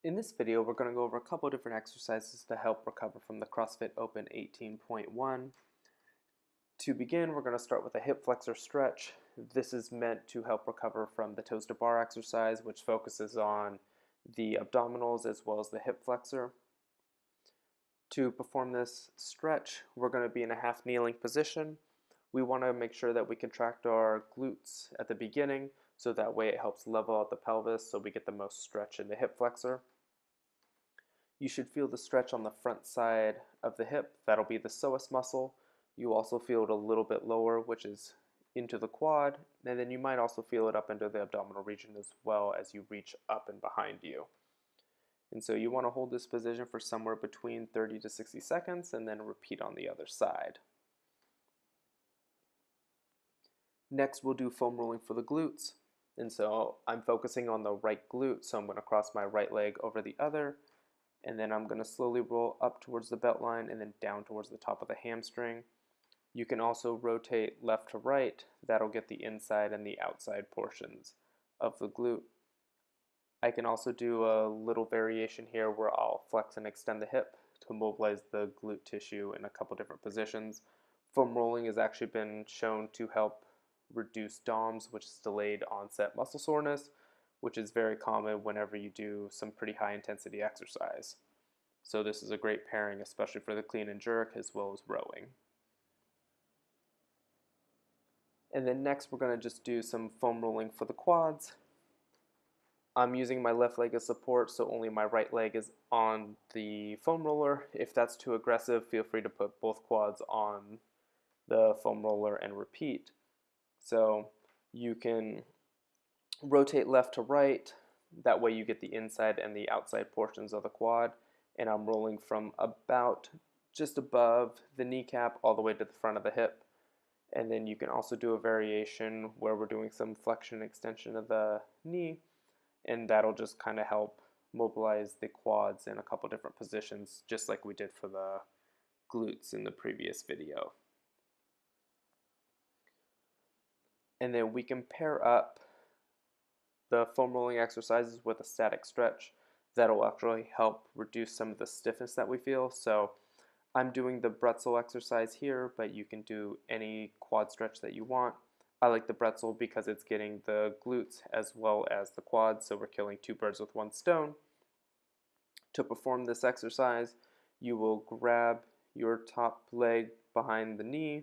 In this video, we're going to go over a couple different exercises to help recover from the CrossFit Open 18.1. To begin, we're going to start with a hip flexor stretch. This is meant to help recover from the toes to bar exercise, which focuses on the abdominals as well as the hip flexor. To perform this stretch, we're going to be in a half kneeling position. We want to make sure that we contract our glutes at the beginning, so that way it helps level out the pelvis so we get the most stretch in the hip flexor. You should feel the stretch on the front side of the hip. That'll be the psoas muscle. You also feel it a little bit lower, which is into the quad, and then you might also feel it up into the abdominal region as well as you reach up and behind you. And so you want to hold this position for somewhere between 30 to 60 seconds and then repeat on the other side. Next, we'll do foam rolling for the glutes. And so I'm focusing on the right glute, so I'm going to cross my right leg over the other, and then I'm going to slowly roll up towards the belt line and then down towards the top of the hamstring. You can also rotate left to right. That'll get the inside and the outside portions of the glute. I can also do a little variation here where I'll flex and extend the hip to mobilize the glute tissue in a couple different positions. Foam rolling has actually been shown to help reduce DOMS, which is delayed onset muscle soreness, which is very common whenever you do some pretty high intensity exercise. So this is a great pairing, especially for the clean and jerk as well as rowing. And then next we're going to just do some foam rolling for the quads. I'm using my left leg as support, so only my right leg is on the foam roller. If that's too aggressive, feel free to put both quads on the foam roller and repeat. So you can rotate left to right. That way you get the inside and the outside portions of the quad. And I'm rolling from about just above the kneecap all the way to the front of the hip. And then you can also do a variation where we're doing some flexion and extension of the knee, and that'll just kind of help mobilize the quads in a couple different positions, just like we did for the glutes in the previous video. And then we can pair up the foam rolling exercises with a static stretch. That'll actually help reduce some of the stiffness that we feel. So I'm doing the pretzel exercise here, but you can do any quad stretch that you want. I like the pretzel because it's getting the glutes as well as the quads, so we're killing two birds with one stone. To perform this exercise, you will grab your top leg behind the knee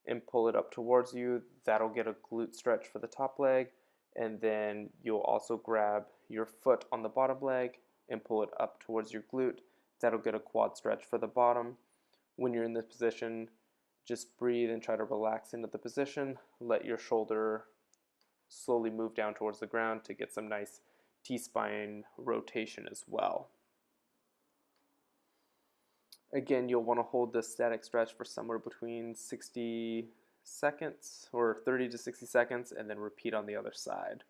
and pull it up towards you. That'll get a glute stretch for the top leg, and then you'll also grab your foot on the bottom leg and pull it up towards your glute. That'll get a quad stretch for the bottom. When you're in this position, just breathe and try to relax into the position. Let your shoulder slowly move down towards the ground to get some nice T-spine rotation as well. Again, you'll want to hold this static stretch for somewhere between 60 seconds or 30 to 60 seconds and then repeat on the other side.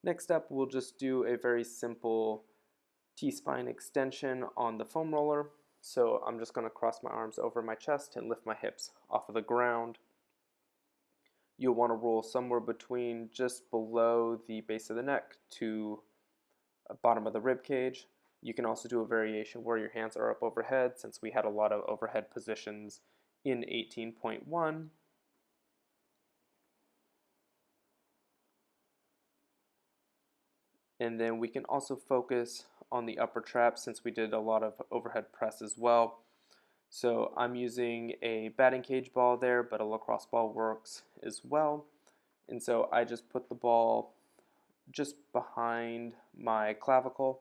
Next up, we'll just do a very simple T-spine extension on the foam roller. So I'm just going to cross my arms over my chest and lift my hips off of the ground. You'll want to roll somewhere between just below the base of the neck to the bottom of the rib cage. You can also do a variation where your hands are up overhead, since we had a lot of overhead positions in 18.1. And then we can also focus on the upper traps, since we did a lot of overhead press as well. So I'm using a batting cage ball there, but a lacrosse ball works as well. And so I just put the ball just behind my clavicle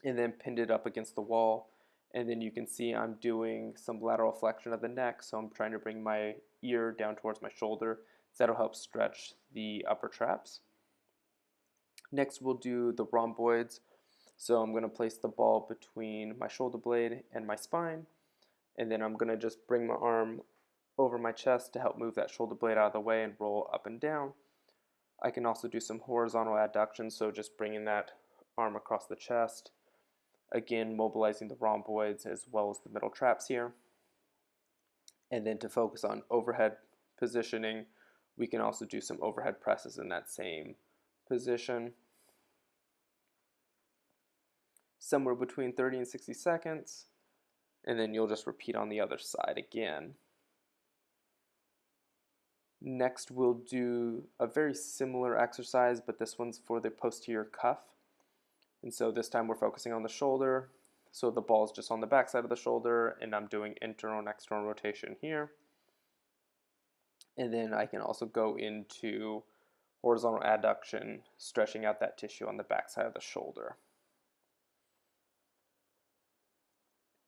and then pinned it up against the wall. And then you can see I'm doing some lateral flexion of the neck, so I'm trying to bring my ear down towards my shoulder. So that'll help stretch the upper traps. Next we'll do the rhomboids. So I'm going to place the ball between my shoulder blade and my spine, and then I'm going to just bring my arm over my chest to help move that shoulder blade out of the way and roll up and down. I can also do some horizontal adduction, so just bringing that arm across the chest. Again, mobilizing the rhomboids as well as the middle traps here. And then to focus on overhead positioning, we can also do some overhead presses in that same position. somewhere between 30 and 60 seconds, and then you'll just repeat on the other side again. Next, we'll do a very similar exercise, but this one's for the posterior cuff. And so this time we're focusing on the shoulder. So the ball is just on the back side of the shoulder, and I'm doing internal and external rotation here. And then I can also go into horizontal adduction, stretching out that tissue on the back side of the shoulder.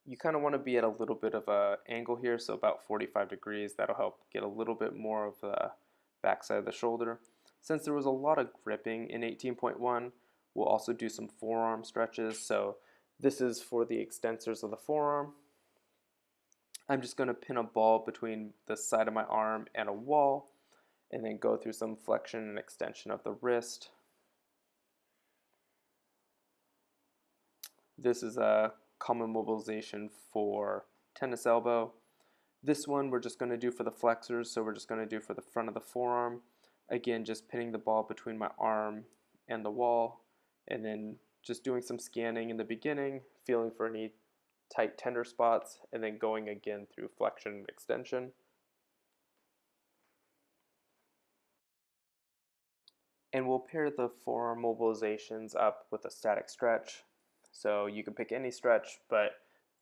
You kind of want to be at a little bit of an angle here, so about 45 degrees. That'll help get a little bit more of the back side of the shoulder. Since there was a lot of gripping in 18.1, we'll also do some forearm stretches. So this is for the extensors of the forearm. I'm just going to pin a ball between the side of my arm and a wall, and then go through some flexion and extension of the wrist. This is a common mobilization for tennis elbow. This one we're just going to do for the flexors, so we're just going to do for the front of the forearm. Again, just pinning the ball between my arm and the wall, and then just doing some scanning in the beginning, feeling for any tight tender spots, and then going again through flexion and extension. And we'll pair the forearm mobilizations up with a static stretch. So you can pick any stretch, but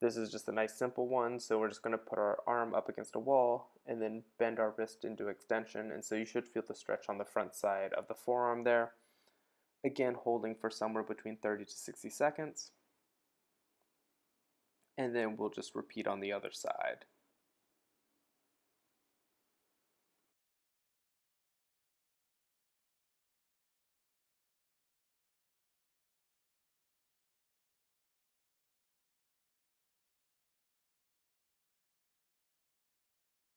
this is just a nice simple one. So we're just going to put our arm up against a wall and then bend our wrist into extension. And so you should feel the stretch on the front side of the forearm there. Again, holding for somewhere between 30 to 60 seconds. And then we'll just repeat on the other side.